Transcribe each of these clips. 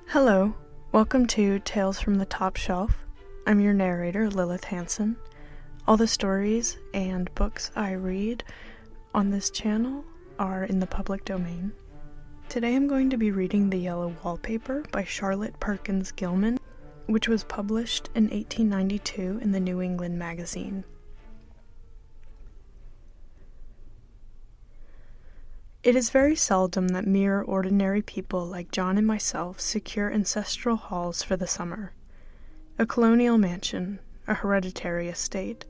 Hello, welcome to Tales from the Top Shelf. I'm your narrator, Lilith Hansen. All the stories and books I read on this channel are in the public domain. Today I'm going to be reading The Yellow Wallpaper by Charlotte Perkins Gilman, which was published in 1892 in the New England Magazine. It is very seldom that mere ordinary people like John and myself secure ancestral halls for the summer. A colonial mansion, a hereditary estate,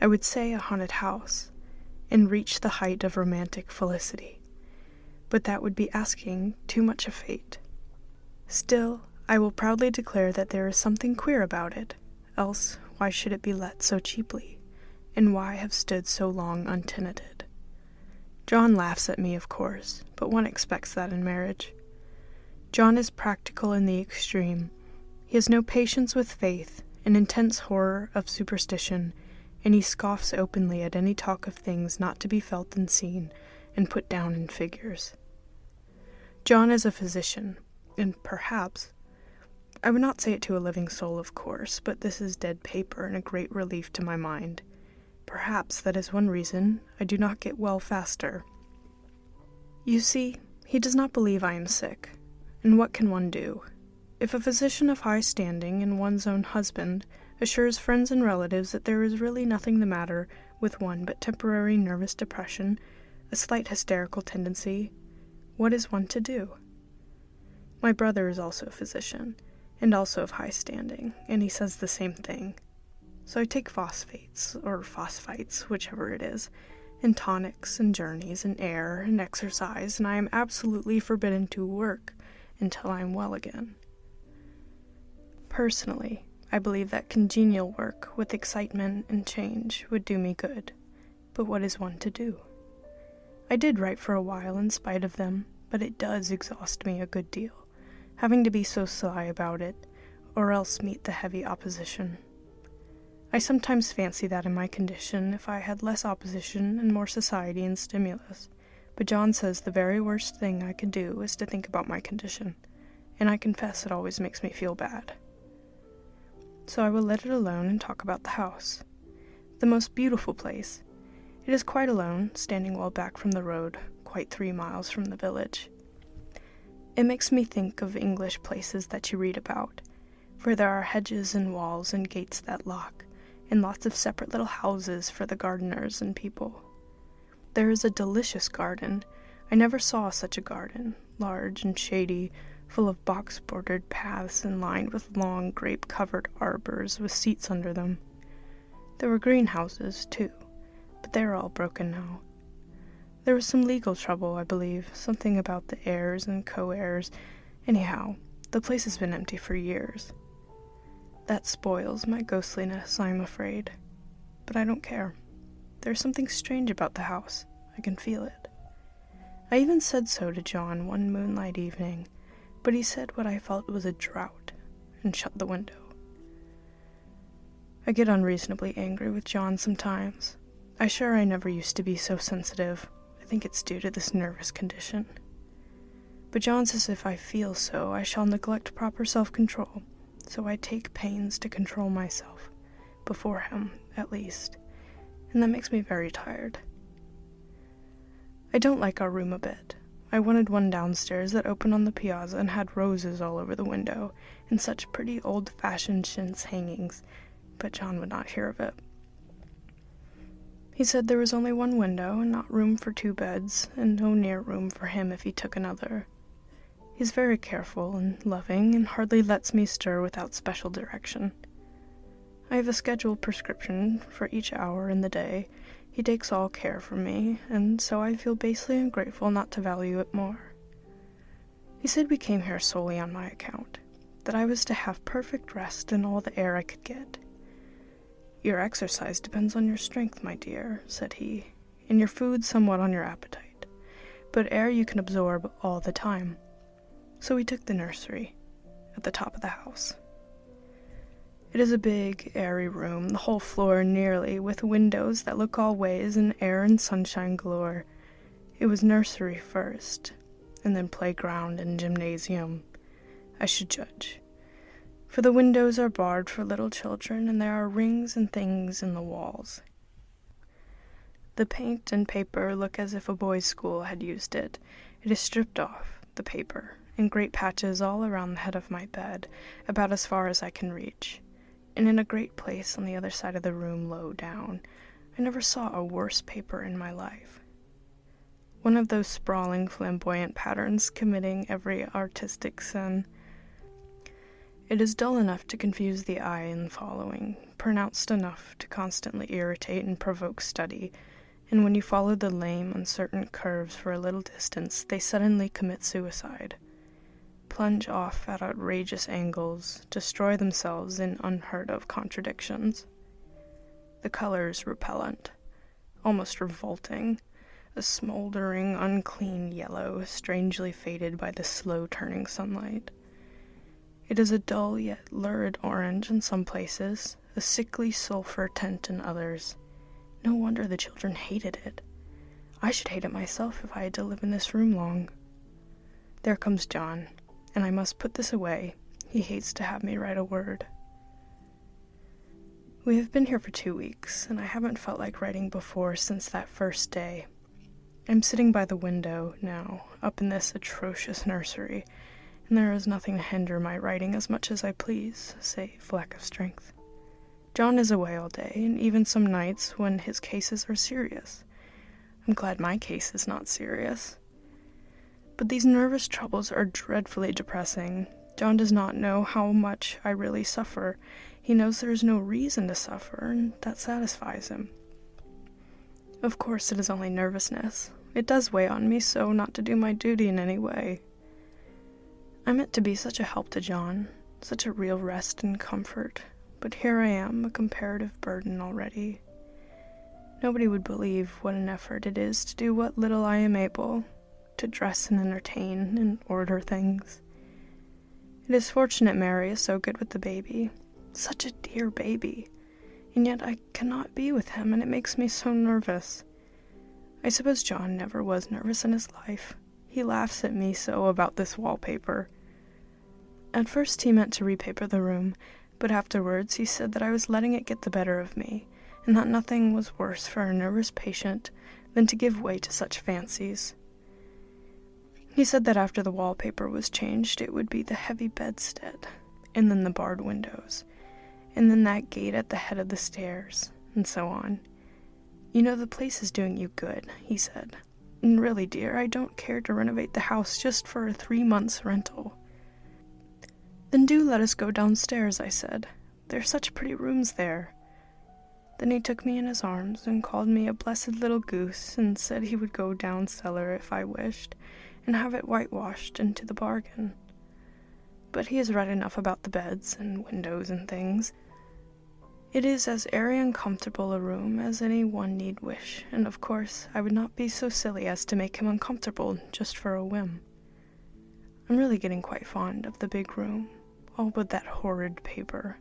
I would say a haunted house, and reach the height of romantic felicity. But that would be asking too much of fate. Still, I will proudly declare that there is something queer about it, else why should it be let so cheaply, and why have stood so long untenanted? John laughs at me, of course, but one expects that in marriage. John is practical in the extreme. He has no patience with faith, an intense horror of superstition, and he scoffs openly at any talk of things not to be felt and seen, and put down in figures. John is a physician, and perhaps, I would not say it to a living soul, of course, but this is dead paper and a great relief to my mind. Perhaps that is one reason I do not get well faster. You see, he does not believe I am sick, and what can one do? If a physician of high standing and one's own husband assures friends and relatives that there is really nothing the matter with one but temporary nervous depression, a slight hysterical tendency, what is one to do? My brother is also a physician, and also of high standing, and he says the same thing. So I take phosphates, or phosphites, whichever it is, and tonics, and journeys, and air, and exercise, and I am absolutely forbidden to work until I am well again. Personally, I believe that congenial work with excitement and change would do me good, but what is one to do? I did write for a while in spite of them, but it does exhaust me a good deal, having to be so sly about it, or else meet the heavy opposition. I sometimes fancy that in my condition, if I had less opposition and more society and stimulus, but John says the very worst thing I could do is to think about my condition, and I confess it always makes me feel bad. So I will let it alone and talk about the house. The most beautiful place. It is quite alone, standing well back from the road, quite 3 miles from the village. It makes me think of English places that you read about, where there are hedges and walls and gates that lock, and lots of separate little houses for the gardeners and people. There is a delicious garden. I never saw such a garden, large and shady, full of box-bordered paths and lined with long grape-covered arbors with seats under them. There were greenhouses, too, but they are all broken now. There was some legal trouble, I believe, something about the heirs and co-heirs. Anyhow, the place has been empty for years. That spoils my ghostliness, I am afraid. But I don't care. There's something strange about the house. I can feel it. I even said so to John one moonlight evening, but he said what I felt was a draught, and shut the window. I get unreasonably angry with John sometimes. I never used to be so sensitive. I think it's due to this nervous condition. But John says if I feel so, I shall neglect proper self-control. So I take pains to control myself, before him, at least, and that makes me very tired. I don't like our room a bit. I wanted one downstairs that opened on the piazza and had roses all over the window, and such pretty old-fashioned chintz hangings, but John would not hear of it. He said there was only one window, and not room for 2 beds, and no near room for him if he took another. He's very careful and loving, and hardly lets me stir without special direction. I have a scheduled prescription for each hour in the day. He takes all care for me, and so I feel basely ungrateful not to value it more. He said we came here solely on my account, that I was to have perfect rest and all the air I could get. Your exercise depends on your strength, my dear, said he, and your food somewhat on your appetite, but air you can absorb all the time. So we took the nursery, at the top of the house. It is a big, airy room, the whole floor nearly, with windows that look all ways and air and sunshine galore. It was nursery first, and then playground and gymnasium. I should judge. For the windows are barred for little children, and there are rings and things in the walls. The paint and paper look as if a boys' school had used it. It is stripped off, the paper, in great patches all around the head of my bed, about as far as I can reach, and in a great place on the other side of the room low down. I never saw a worse paper in my life. One of those sprawling, flamboyant patterns committing every artistic sin. It is dull enough to confuse the eye in following, pronounced enough to constantly irritate and provoke study, and when you follow the lame, uncertain curves for a little distance, they suddenly commit suicide, plunge off at outrageous angles, destroy themselves in unheard-of contradictions. The colors repellent, almost revolting, a smoldering, unclean yellow, strangely faded by the slow-turning sunlight. It is a dull yet lurid orange in some places, a sickly sulphur tint in others. No wonder the children hated it. I should hate it myself if I had to live in this room long. There comes John, and I must put this away. He hates to have me write a word. We have been here for 2 weeks, and I haven't felt like writing before since that first day. I'm sitting by the window now, up in this atrocious nursery, and there is nothing to hinder my writing as much as I please, save lack of strength. John is away all day, and even some nights when his cases are serious. I'm glad my case is not serious. But these nervous troubles are dreadfully depressing. John does not know how much I really suffer. He knows there is no reason to suffer, and that satisfies him. Of course, it is only nervousness. It does weigh on me so not to do my duty in any way. I meant to be such a help to John, such a real rest and comfort, but here I am, a comparative burden already. Nobody would believe what an effort it is to do what little I am able, to dress and entertain and order things. It is fortunate Mary is so good with the baby, such a dear baby, and yet I cannot be with him, and it makes me so nervous. I suppose John never was nervous in his life. He laughs at me so about this wallpaper. At first he meant to repaper the room, but afterwards he said that I was letting it get the better of me, and that nothing was worse for a nervous patient than to give way to such fancies. He said that after the wallpaper was changed it would be the heavy bedstead, and then the barred windows, and then that gate at the head of the stairs, and so on. You know, the place is doing you good, he said. And really, dear, I don't care to renovate the house just for a 3 months' rental. Then do let us go downstairs, I said. There are such pretty rooms there. Then he took me in his arms and called me a blessed little goose and said he would go down cellar if I wished, and have it whitewashed into the bargain. But he has read enough about the beds and windows and things. It is as airy and comfortable a room as any one need wish, and of course I would not be so silly as to make him uncomfortable just for a whim. I'm really getting quite fond of the big room, all but that horrid paper.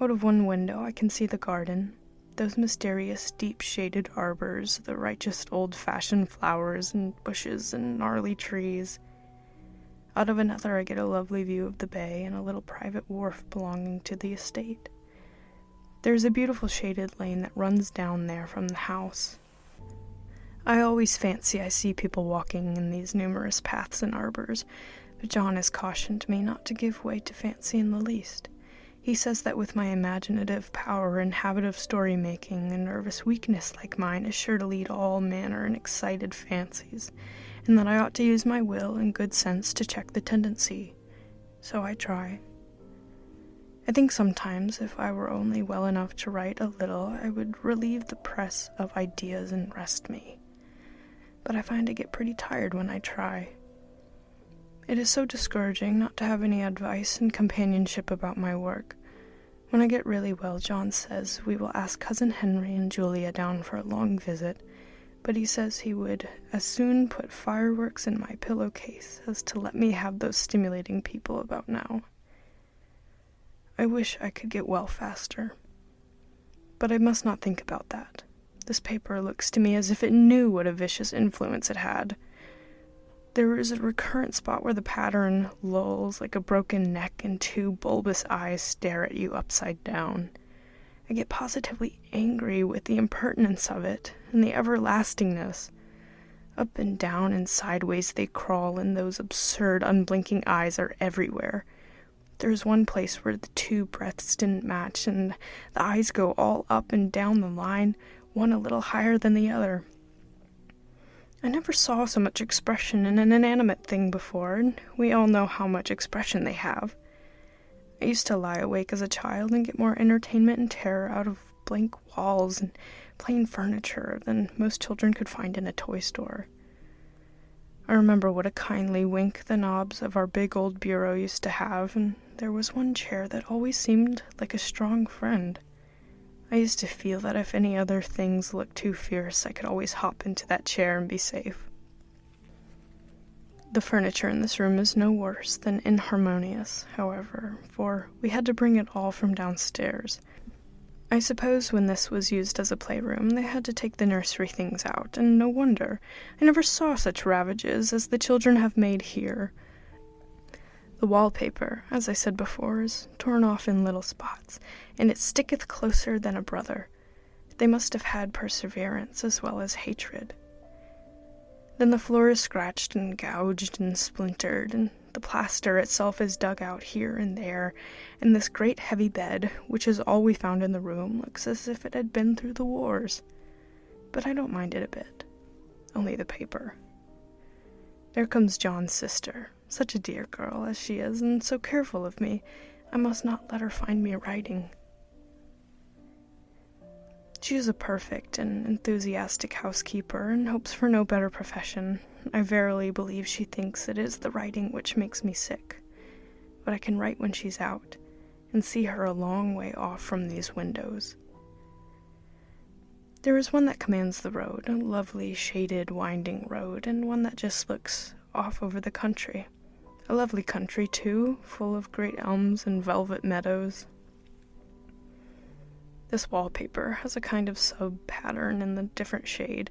Out of one window I can see the garden, those mysterious deep-shaded arbors, the righteous old-fashioned flowers and bushes and gnarly trees. Out of another I get a lovely view of the bay and a little private wharf belonging to the estate. There is a beautiful shaded lane that runs down there from the house. I always fancy I see people walking in these numerous paths and arbors, but John has cautioned me not to give way to fancy in the least. He says that with my imaginative power and habit of story-making, a nervous weakness like mine is sure to lead all manner and excited fancies, and that I ought to use my will and good sense to check the tendency. So I try. I think sometimes if I were only well enough to write a little, I would relieve the press of ideas and rest me. But I find I get pretty tired when I try. It is so discouraging not to have any advice and companionship about my work. When I get really well, John says we will ask Cousin Henry and Julia down for a long visit, but he says he would as soon put fireworks in my pillowcase as to let me have those stimulating people about now. I wish I could get well faster. But I must not think about that. This paper looks to me as if it knew what a vicious influence it had. There is a recurrent spot where the pattern lulls like a broken neck and two bulbous eyes stare at you upside down. I get positively angry with the impertinence of it and the everlastingness. Up and down and sideways they crawl, and those absurd unblinking eyes are everywhere. There's one place where the two breaths didn't match, and the eyes go all up and down the line, one a little higher than the other. I never saw so much expression in an inanimate thing before, and we all know how much expression they have. I used to lie awake as a child and get more entertainment and terror out of blank walls and plain furniture than most children could find in a toy store. I remember what a kindly wink the knobs of our big old bureau used to have, and there was one chair that always seemed like a strong friend. I used to feel that if any other things looked too fierce, I could always hop into that chair and be safe. The furniture in this room is no worse than inharmonious, however, for we had to bring it all from downstairs. I suppose when this was used as a playroom, they had to take the nursery things out, and no wonder. I never saw such ravages as the children have made here. The wallpaper, as I said before, is torn off in little spots, and it sticketh closer than a brother. They must have had perseverance as well as hatred. Then the floor is scratched and gouged and splintered, and the plaster itself is dug out here and there, and this great heavy bed, which is all we found in the room, looks as if it had been through the wars. But I don't mind it a bit. Only the paper. There comes John's sister, such a dear girl as she is, and so careful of me. I must not let her find me writing. She is a perfect and enthusiastic housekeeper, and hopes for no better profession. I verily believe she thinks it is the writing which makes me sick. But I can write when she's out, and see her a long way off from these windows. There is one that commands the road, a lovely, shaded, winding road, and one that just looks off over the country. A lovely country, too, full of great elms and velvet meadows. This wallpaper has a kind of sub-pattern in the different shade,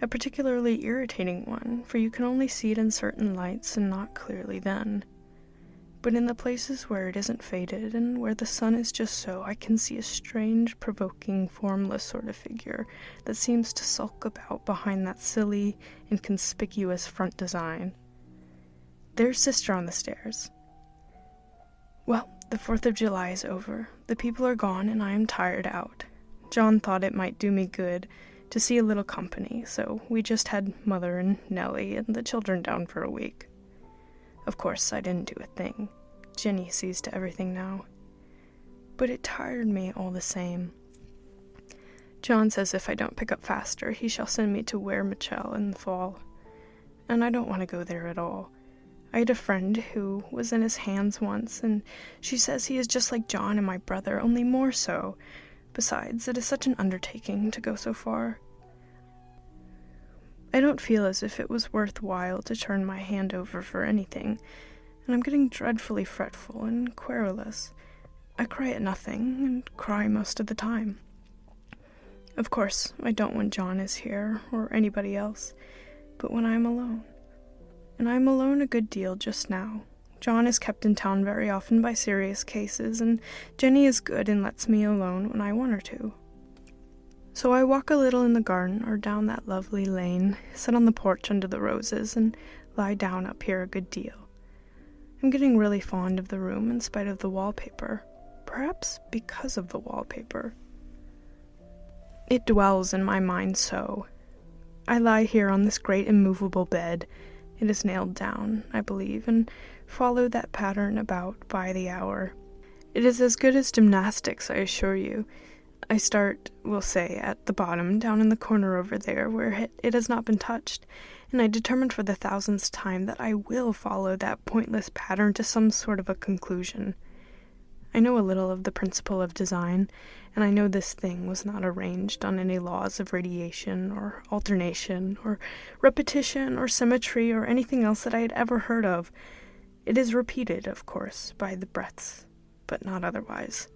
a particularly irritating one, for you can only see it in certain lights and not clearly then. But in the places where it isn't faded and where the sun is just so, I can see a strange, provoking, formless sort of figure that seems to sulk about behind that silly, inconspicuous front design. There's Sister on the stairs. Well, the 4th of July is over. The people are gone, and I am tired out. John thought it might do me good to see a little company, so we just had Mother and Nellie and the children down for a week. Of course, I didn't do a thing. Jenny sees to everything now. But it tired me all the same. John says if I don't pick up faster, he shall send me to Ware Mitchell in the fall. And I don't want to go there at all. I had a friend who was in his hands once, and she says he is just like John and my brother, only more so. Besides, it is such an undertaking to go so far. I don't feel as if it was worthwhile to turn my hand over for anything, and I'm getting dreadfully fretful and querulous. I cry at nothing, and cry most of the time. Of course, I don't when John is here, or anybody else, but when I am alone. And I am alone a good deal just now. John is kept in town very often by serious cases, and Jenny is good and lets me alone when I want her to. So I walk a little in the garden or down that lovely lane, sit on the porch under the roses, and lie down up here a good deal. I'm getting really fond of the room in spite of the wallpaper, perhaps because of the wallpaper. It dwells in my mind so. I lie here on this great immovable bed. It is nailed down, I believe, and follow that pattern about by the hour. It is as good as gymnastics, I assure you. I start, we'll say, at the bottom, down in the corner over there, where it has not been touched, and I determined for the 1000th time that I will follow that pointless pattern to some sort of a conclusion. I know a little of the principle of design, and I know this thing was not arranged on any laws of radiation, or alternation, or repetition, or symmetry, or anything else that I had ever heard of. It is repeated, of course, by the breaths, but not otherwise.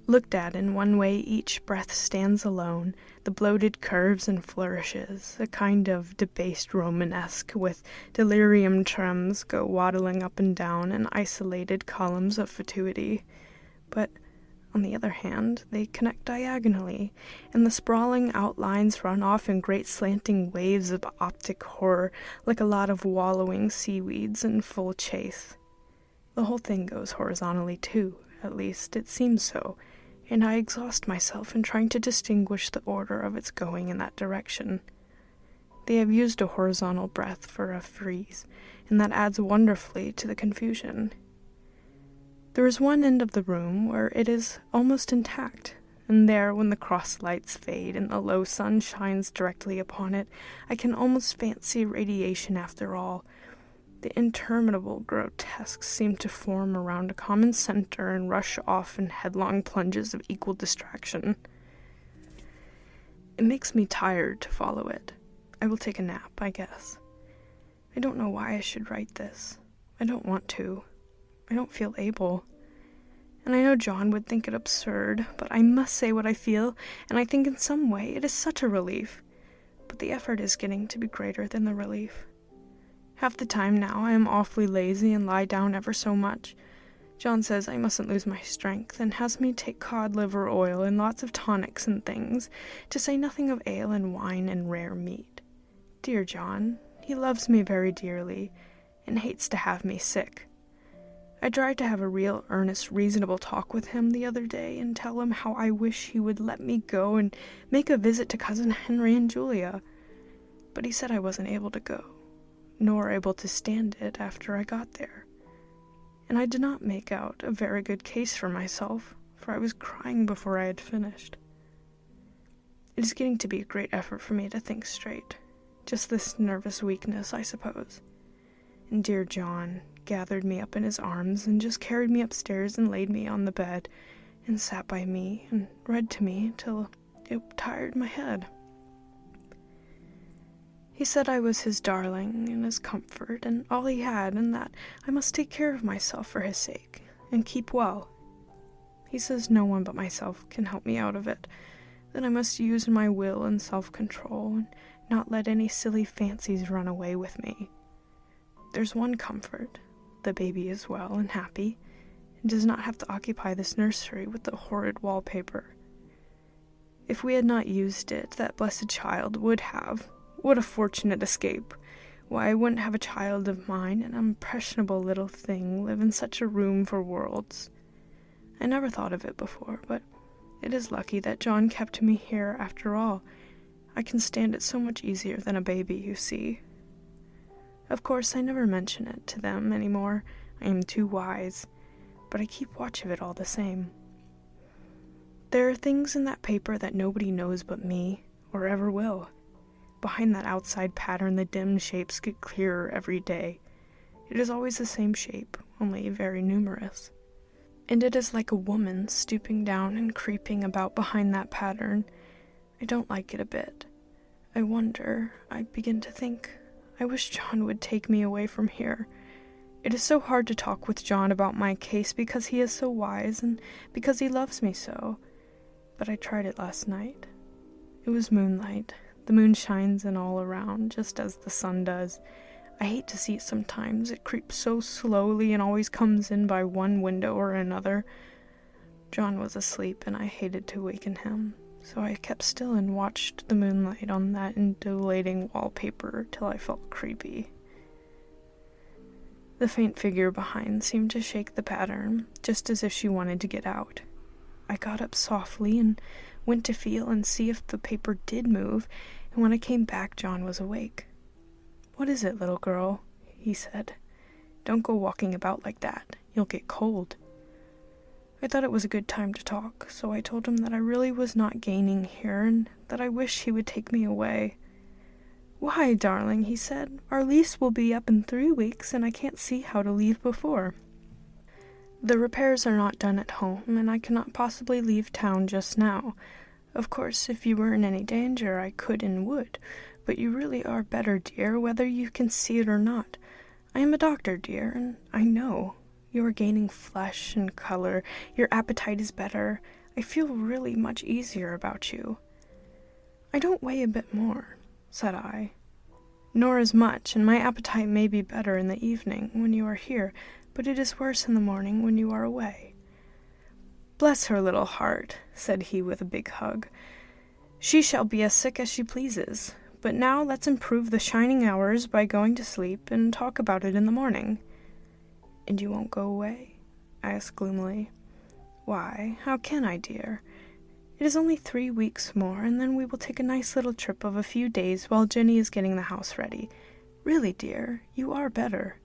Looked at in one way, each breath stands alone, the bloated curves and flourishes, a kind of debased Romanesque, with delirium tremens go waddling up and down in isolated columns of fatuity. But, on the other hand, they connect diagonally, and the sprawling outlines run off in great slanting waves of optic horror, like a lot of wallowing seaweeds in full chase. The whole thing goes horizontally, too, at least it seems so, and I exhaust myself in trying to distinguish the order of its going in that direction. They have used a horizontal breath for a frieze, and that adds wonderfully to the confusion. There is one end of the room where it is almost intact, and there, when the cross lights fade and the low sun shines directly upon it, I can almost fancy radiation after all. The interminable grotesques seem to form around a common center and rush off in headlong plunges of equal distraction. It makes me tired to follow it. I will take a nap, I guess. I don't know why I should write this. I don't want to. I don't feel able. And I know John would think it absurd, but I must say what I feel, and I think in some way it is such a relief. But the effort is getting to be greater than the relief. Half the time now I am awfully lazy and lie down ever so much. John says I mustn't lose my strength, and has me take cod liver oil and lots of tonics and things, to say nothing of ale and wine and rare meat. Dear John, he loves me very dearly, and hates to have me sick. I tried to have a real, earnest, reasonable talk with him the other day, and tell him how I wish he would let me go and make a visit to Cousin Henry and Julia. But he said I wasn't able to go, nor able to stand it after I got there. And I did not make out a very good case for myself, for I was crying before I had finished. It is getting to be a great effort for me to think straight. Just this nervous weakness, I suppose. And dear John gathered me up in his arms and just carried me upstairs and laid me on the bed and sat by me and read to me till it tired my head. He said I was his darling and his comfort and all he had, and that I must take care of myself for his sake and keep well. He says no one but myself can help me out of it, that I must use my will and self-control and not let any silly fancies run away with me. There's one comfort. The baby is well and happy, and does not have to occupy this nursery with the horrid wallpaper. If we had not used it, that blessed child would have. What a fortunate escape! Why, I wouldn't have a child of mine, an impressionable little thing, live in such a room for worlds. I never thought of it before, but it is lucky that John kept me here after all. I can stand it so much easier than a baby, you see. Of course, I never mention it to them any more. I am too wise, but I keep watch of it all the same. There are things in that paper that nobody knows but me, or ever will. Behind that outside pattern, the dim shapes get clearer every day. It is always the same shape, only very numerous. And it is like a woman stooping down and creeping about behind that pattern. I don't like it a bit. I wonder, I begin to think, I wish John would take me away from here. It is so hard to talk with John about my case because he is so wise and because he loves me so. But I tried it last night. It was moonlight. The moon shines in all around, just as the sun does. I hate to see it sometimes. It creeps so slowly and always comes in by one window or another. John was asleep, and I hated to waken him, so I kept still and watched the moonlight on that undulating wallpaper till I felt creepy. The faint figure behind seemed to shake the pattern, just as if she wanted to get out. I got up softly and went to feel and see if the paper did move, and when I came back, John was awake. "What is it, little girl?" he said. "Don't go walking about like that. You'll get cold." I thought it was a good time to talk, so I told him that I really was not gaining here, and that I wished he would take me away. "Why, darling," he said, "our lease will be up in 3 weeks, and I can't see how to leave before. The repairs are not done at home, and I cannot possibly leave town just now. Of course, if you were in any danger, I could and would, but you really are better, dear, whether you can see it or not. I am a doctor, dear, and I know. You are gaining flesh and color. Your appetite is better. I feel really much easier about you." "I don't weigh a bit more," said I. "Nor as much, and my appetite may be better in the evening when you are here, but it is worse in the morning when you are away." "Bless her little heart," said he with a big hug. "She shall be as sick as she pleases. But now let's improve the shining hours by going to sleep and talk about it in the morning." "And you won't go away?" I asked gloomily. "Why, how can I, dear? It is only 3 weeks more, and then we will take a nice little trip of a few days while Jenny is getting the house ready. Really, dear, you are better."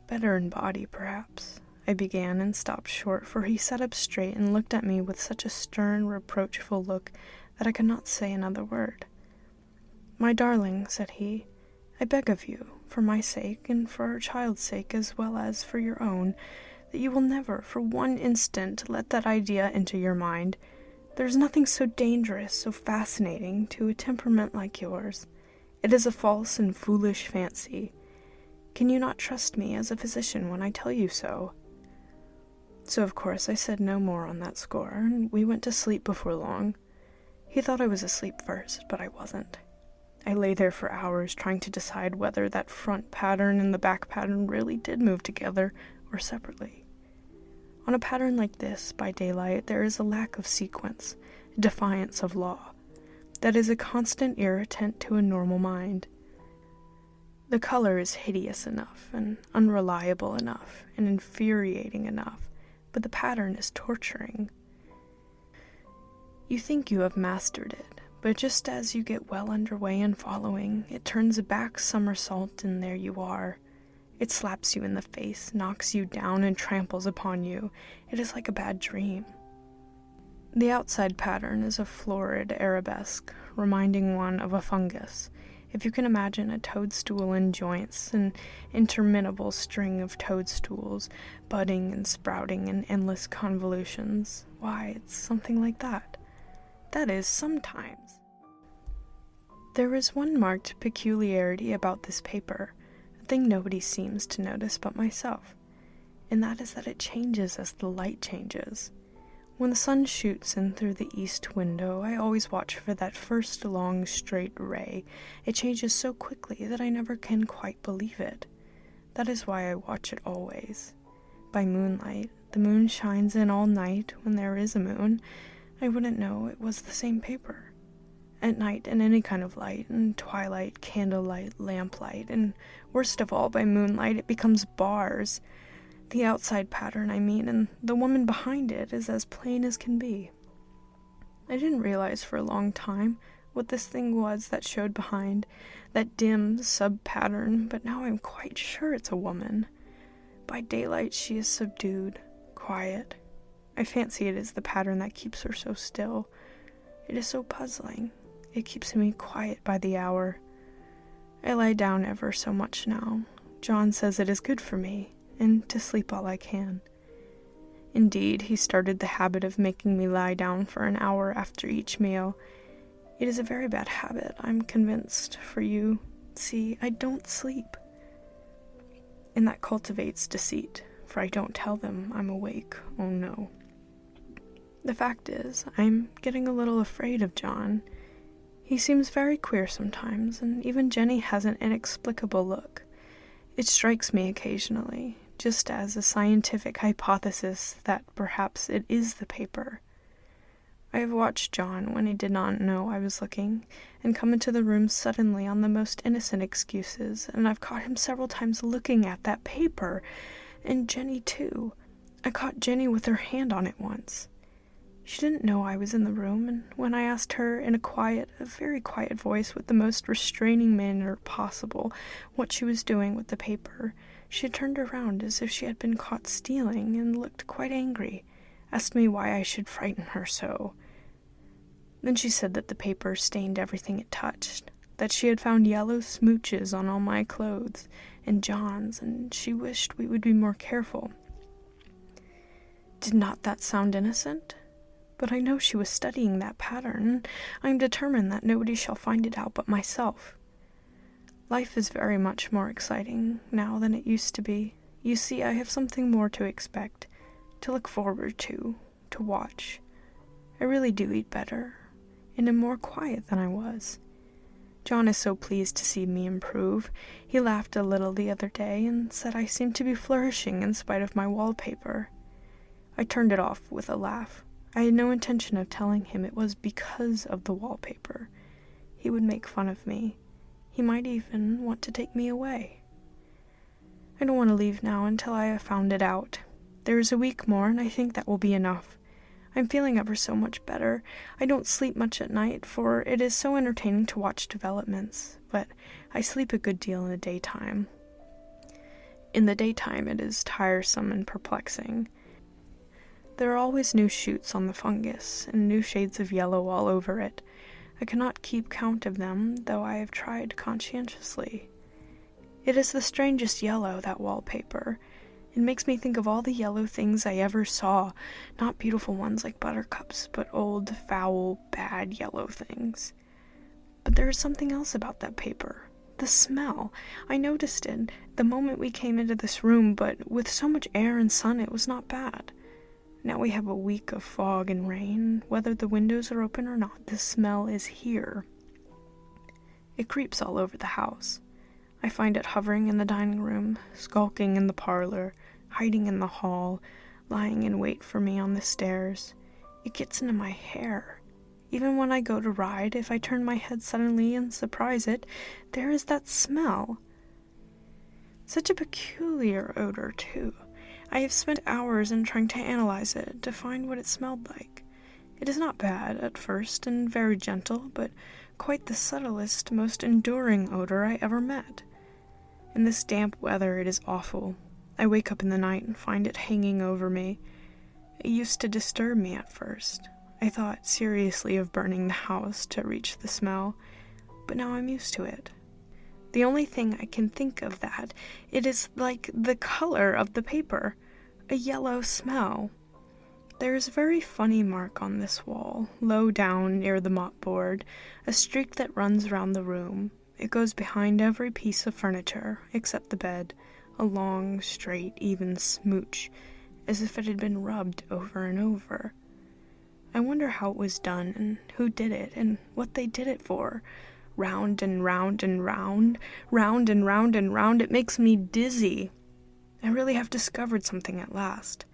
"Better in body, perhaps," I began and stopped short, for he sat up straight and looked at me with such a stern, reproachful look that I could not say another word. "My darling," said he, "I beg of you, for my sake, and for our child's sake as well as for your own, that you will never, for one instant, let that idea into your mind. There is nothing so dangerous, so fascinating, to a temperament like yours. It is a false and foolish fancy. Can you not trust me as a physician when I tell you so?" So of course I said no more on that score, and we went to sleep before long. He thought I was asleep first, but I wasn't. I lay there for hours trying to decide whether that front pattern and the back pattern really did move together or separately. On a pattern like this, by daylight, there is a lack of sequence, a defiance of law, that is a constant irritant to a normal mind. The color is hideous enough, and unreliable enough, and infuriating enough, but the pattern is torturing. You think you have mastered it, but just as you get well underway in following, it turns a back somersault, and there you are. It slaps you in the face, knocks you down, and tramples upon you. It is like a bad dream. The outside pattern is a florid arabesque, reminding one of a fungus. If you can imagine a toadstool in joints, an interminable string of toadstools, budding and sprouting in endless convolutions, why, it's something like that. That is, sometimes. There is one marked peculiarity about this paper, a thing nobody seems to notice but myself, and that is that it changes as the light changes. When the sun shoots in through the east window, I always watch for that first long, straight ray. It changes so quickly that I never can quite believe it. That is why I watch it always. By moonlight, the moon shines in all night when there is a moon. I wouldn't know it was the same paper. At night, in any kind of light, in twilight, candlelight, lamplight, and worst of all, by moonlight, it becomes bars. The outside pattern, I mean, and the woman behind it is as plain as can be. I didn't realize for a long time what this thing was that showed behind, that dim sub-pattern, but now I'm quite sure it's a woman. By daylight she is subdued, quiet. I fancy it is the pattern that keeps her so still. It is so puzzling. It keeps me quiet by the hour. I lie down ever so much now. John says it is good for me, and to sleep all I can. Indeed, he started the habit of making me lie down for an hour after each meal. It is a very bad habit, I'm convinced, for you. See, I don't sleep. And that cultivates deceit, for I don't tell them I'm awake, oh no. The fact is, I'm getting a little afraid of John. He seems very queer sometimes, and even Jenny has an inexplicable look. It strikes me occasionally, just as a scientific hypothesis that perhaps it is the paper. I have watched John when he did not know I was looking, and come into the room suddenly on the most innocent excuses, and I've caught him several times looking at that paper, and Jenny too. I caught Jenny with her hand on it once. She didn't know I was in the room, and when I asked her in a very quiet voice with the most restraining manner possible what she was doing with the paper, she had turned around as if she had been caught stealing and looked quite angry, asked me why I should frighten her so. Then she said that the paper stained everything it touched, that she had found yellow smooches on all my clothes and John's, and she wished we would be more careful. Did not that sound innocent? But I know she was studying that pattern, and I am determined that nobody shall find it out but myself. Life is very much more exciting now than it used to be. You see, I have something more to expect, to look forward to watch. I really do eat better, and am more quiet than I was. John is so pleased to see me improve. He laughed a little the other day and said I seemed to be flourishing in spite of my wallpaper. I turned it off with a laugh. I had no intention of telling him it was because of the wallpaper. He would make fun of me. He might even want to take me away. I don't want to leave now until I have found it out. There is a week more, and I think that will be enough. I'm feeling ever so much better. I don't sleep much at night, for it is so entertaining to watch developments, but I sleep a good deal in the daytime. In the daytime it is tiresome and perplexing. There are always new shoots on the fungus, and new shades of yellow all over it. I cannot keep count of them, though I have tried conscientiously. It is the strangest yellow, that wallpaper. It makes me think of all the yellow things I ever saw, not beautiful ones like buttercups, but old, foul, bad yellow things. But there is something else about that paper. The smell. I noticed it the moment we came into this room, but with so much air and sun it was not bad. Now we have a week of fog and rain. Whether the windows are open or not, the smell is here. It creeps all over the house. I find it hovering in the dining room, skulking in the parlor, hiding in the hall, lying in wait for me on the stairs. It gets into my hair. Even when I go to ride, if I turn my head suddenly and surprise it, there is that smell. Such a peculiar odor, too. I have spent hours in trying to analyze it, to find what it smelled like. It is not bad at first, and very gentle, but quite the subtlest, most enduring odor I ever met. In this damp weather it is awful. I wake up in the night and find it hanging over me. It used to disturb me at first. I thought seriously of burning the house to reach the smell, but now I'm used to it. The only thing I can think of that, it is like the color of the paper, a yellow smell. There is a very funny mark on this wall, low down near the mopboard, a streak that runs around the room. It goes behind every piece of furniture, except the bed, a long, straight, even smooch, as if it had been rubbed over and over. I wonder how it was done, and who did it, and what they did it for. Round and round and round, round and round and round, it makes me dizzy. I really have discovered something at last.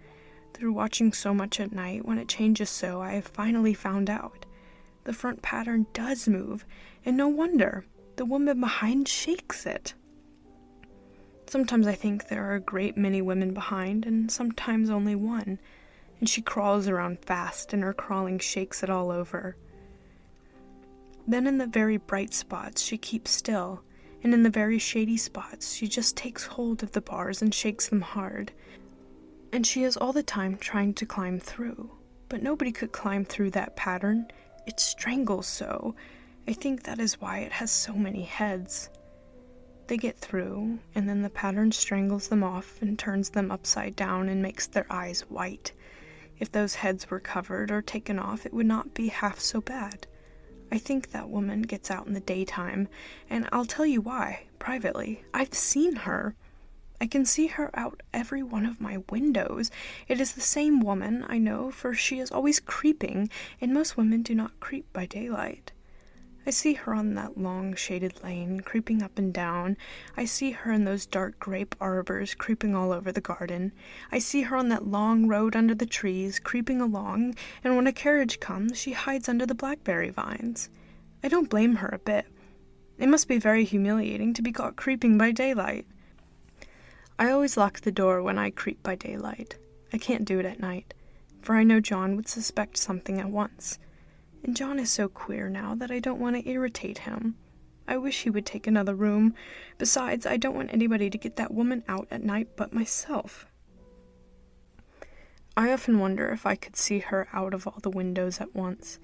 Through watching so much at night, when it changes so, I have finally found out. The front pattern does move, and no wonder. The woman behind shakes it. Sometimes I think there are a great many women behind, and sometimes only one, and she crawls around fast, and her crawling shakes it all over. Then in the very bright spots she keeps still, and in the very shady spots she just takes hold of the bars and shakes them hard. And she is all the time trying to climb through. But nobody could climb through that pattern. It strangles so. I think that is why it has so many heads. They get through, and then the pattern strangles them off and turns them upside down and makes their eyes white. If those heads were covered or taken off, it would not be half so bad. I think that woman gets out in the daytime, and I'll tell you why, privately. I've seen her. I can see her out every one of my windows. It is the same woman, I know, for she is always creeping, and most women do not creep by daylight. I see her on that long shaded lane, creeping up and down. I see her in those dark grape arbors, creeping all over the garden. I see her on that long road under the trees, creeping along, and when a carriage comes, she hides under the blackberry vines. I don't blame her a bit. It must be very humiliating to be caught creeping by daylight. I always lock the door when I creep by daylight. I can't do it at night, for I know John would suspect something at once. And John is so queer now that I don't want to irritate him. I wish he would take another room. Besides, I don't want anybody to get that woman out at night but myself. I often wonder if I could see her out of all the windows at once,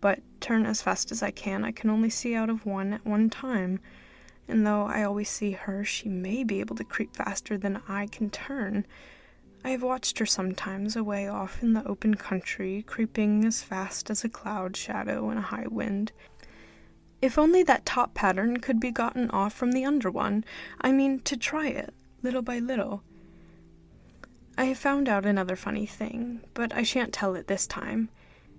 but turn as fast as I can only see out of one at one time. And though I always see her, she may be able to creep faster than I can turn. I have watched her sometimes away off in the open country, creeping as fast as a cloud shadow in a high wind. If only that top pattern could be gotten off from the under one, I mean to try it, little by little. I have found out another funny thing, but I shan't tell it this time.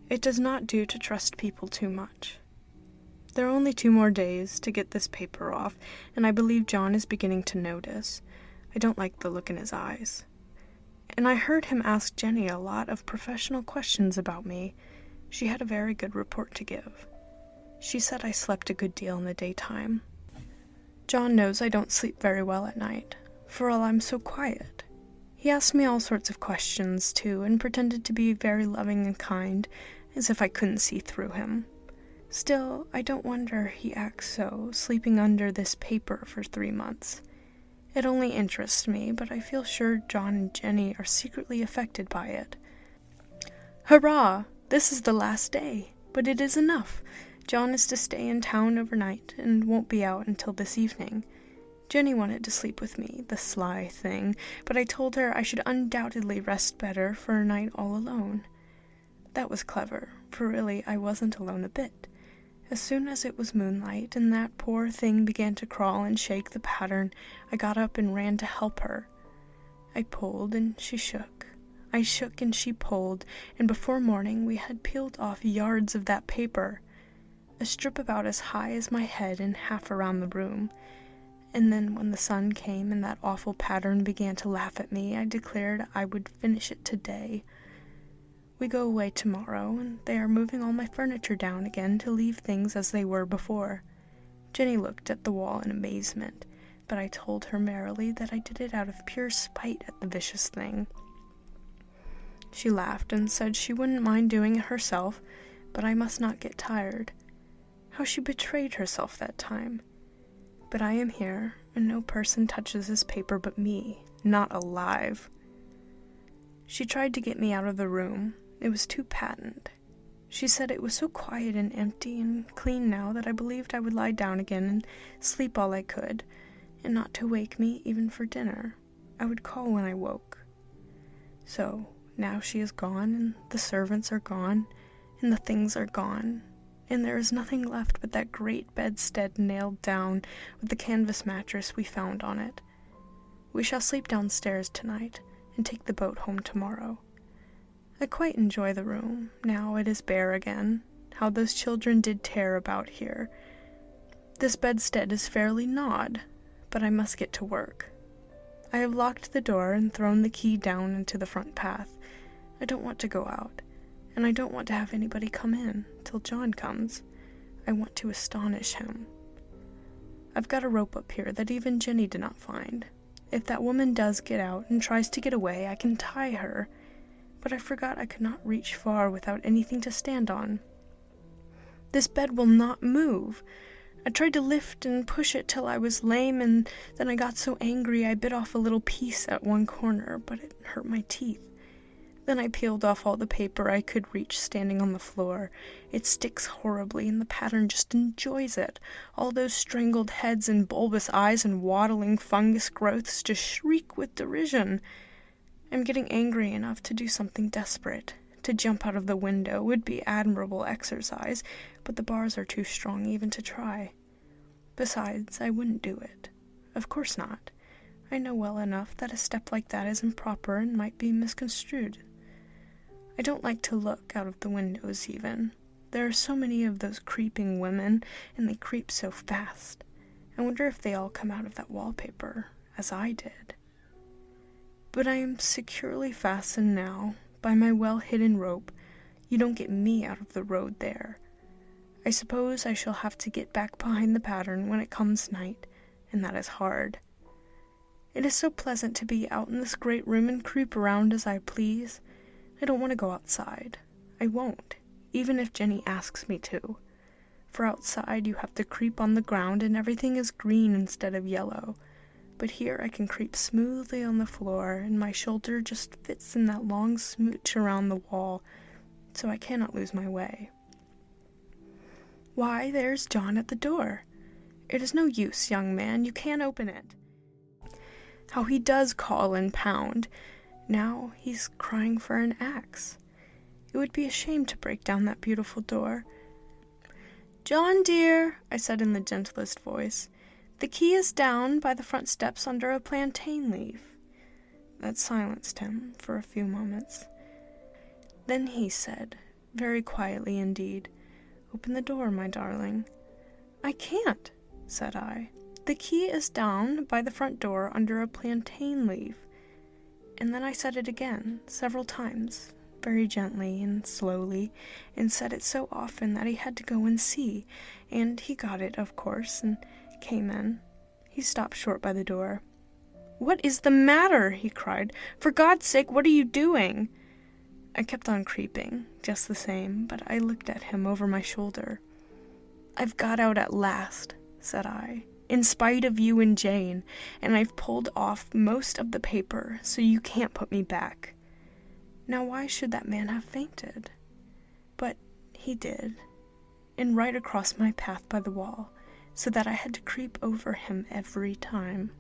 It does not do to trust people too much. There are only 2 more days to get this paper off, and I believe John is beginning to notice. I don't like the look in his eyes. And I heard him ask Jenny a lot of professional questions about me. She had a very good report to give. She said I slept a good deal in the daytime. John knows I don't sleep very well at night, for all I'm so quiet. He asked me all sorts of questions, too, and pretended to be very loving and kind, as if I couldn't see through him. Still, I don't wonder he acts so, sleeping under this paper for 3 months. It only interests me, but I feel sure John and Jenny are secretly affected by it. Hurrah! This is the last day, but it is enough. John is to stay in town overnight, and won't be out until this evening. Jenny wanted to sleep with me, the sly thing, but I told her I should undoubtedly rest better for a night all alone. That was clever, for really I wasn't alone a bit. As soon as it was moonlight and that poor thing began to crawl and shake the pattern, I got up and ran to help her. I pulled and she shook. I shook and she pulled, and before morning we had peeled off yards of that paper, a strip about as high as my head and half around the room. And then when the sun came and that awful pattern began to laugh at me, I declared I would finish it today. We go away tomorrow, and they are moving all my furniture down again to leave things as they were before. Jenny looked at the wall in amazement, but I told her merrily that I did it out of pure spite at the vicious thing. She laughed and said she wouldn't mind doing it herself, but I must not get tired. How she betrayed herself that time. But I am here, and no person touches this paper but me, not alive. She tried to get me out of the room. It was too patent. She said it was so quiet and empty and clean now that I believed I would lie down again and sleep all I could, and not to wake me even for dinner. I would call when I woke. So, now she is gone, and the servants are gone, and the things are gone, and there is nothing left but that great bedstead nailed down with the canvas mattress we found on it. We shall sleep downstairs tonight, and take the boat home tomorrow. I quite enjoy the room, now it is bare again. How those children did tear about here. This bedstead is fairly gnawed, but I must get to work. I have locked the door and thrown the key down into the front path. I don't want to go out, and I don't want to have anybody come in till John comes. I want to astonish him. I've got a rope up here that even Jenny did not find. If that woman does get out and tries to get away, I can tie her. But I forgot I could not reach far without anything to stand on. This bed will not move. I tried to lift and push it till I was lame, and then I got so angry I bit off a little piece at one corner, but it hurt my teeth. Then I peeled off all the paper I could reach standing on the floor. It sticks horribly, and the pattern just enjoys it. All those strangled heads and bulbous eyes and waddling fungus growths just shriek with derision. I'm getting angry enough to do something desperate. To jump out of the window would be admirable exercise, but the bars are too strong even to try. Besides, I wouldn't do it. Of course not. I know well enough that a step like that is improper and might be misconstrued. I don't like to look out of the windows even. There are so many of those creeping women, and they creep so fast. I wonder if they all come out of that wallpaper, as I did. But I am securely fastened now by my well-hidden rope. You don't get me out of the road there. I suppose I shall have to get back behind the pattern when it comes night, and that is hard. It is so pleasant to be out in this great room and creep around as I please. I don't want to go outside. I won't, even if Jenny asks me to. For outside you have to creep on the ground and everything is green instead of yellow. But here I can creep smoothly on the floor, and my shoulder just fits in that long smooch around the wall, so I cannot lose my way. Why, there's John at the door. It is no use, young man, you can't open it. How he does call and pound. Now he's crying for an axe. It would be a shame to break down that beautiful door. John, dear, I said in the gentlest voice, the key is down by the front steps under a plantain leaf. That silenced him for a few moments. Then he said, very quietly indeed. "Open the door, my darling." "I can't," said I. "The key is down by the front door under a plantain leaf." And then I said it again, several times, very gently and slowly, and said it so often that he had to go and see, and he got it, of course, and came in. He stopped short by the door. "What is the matter?" he cried. "For God's sake, what are you doing?" I kept on creeping, just the same, but I looked at him over my shoulder. "I've got out at last," said I, "in spite of you and Jane, and I've pulled off most of the paper, so you can't put me back." Now why should that man have fainted? But he did, and right across my path by the wall, so that I had to creep over him every time.